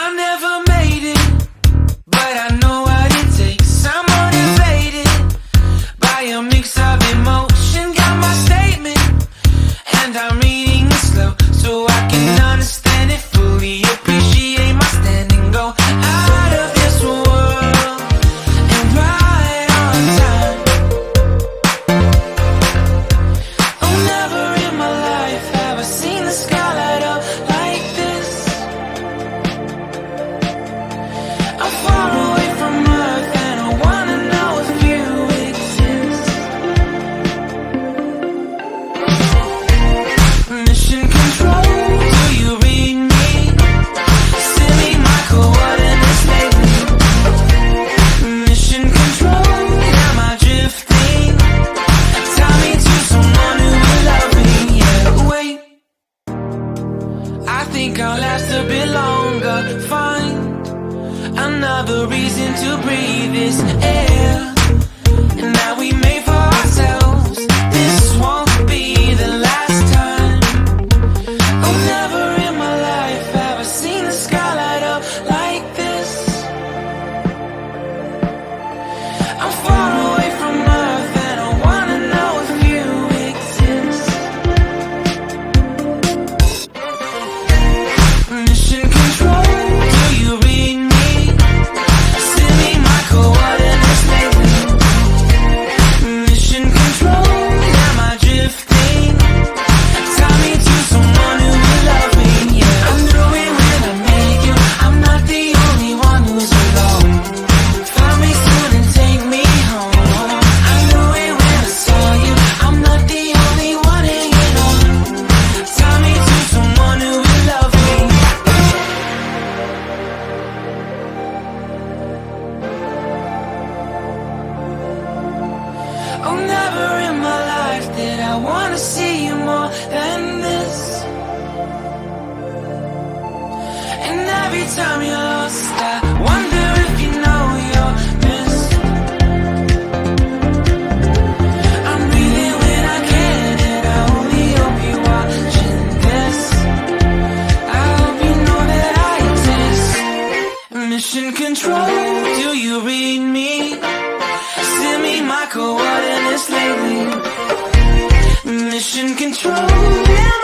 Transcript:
I never made it, but I know what it takes. I'm motivated by a mix of emotion. Got my statement, and I'm reading it slow so I can understand it fully. Appreciate my standing, go out of this world and right on time. Oh, never in my life have I seen the sky light up like this. I'm far away from Earth and I wanna know if you exist. Mission control, do you read me? Send me my coordinates lately. Mission control, am I drifting? Tie me to someone who will love me. Yeah, wait, I think I'll last a bit longer. Find another reason to breathe this air, and that we made for ourselves. This won't be the last time. Oh, never in my life have I seen the sky light up like this. I'm far away from Earth and I wanna know if you exist. Mission control, do you read me? Send me my coordinates lately. Mission control, am I drifting? Tie me to someone who will love me. Yeah, I knew it when I met you. I'm not the only one who's alone. Find me soon and take me home. I knew it when I saw you. I'm not the only one hanging on. Tie me to someone who will love me. Oh, never in my life did I wanna see you more than this. And every time you're lost, I wonder if you know you're missed. I'm breathing when I can, and I only hope you're watching this. I hope you know that I exist. Mission control, do you read me? Send me my coordinates lately. Mission control, am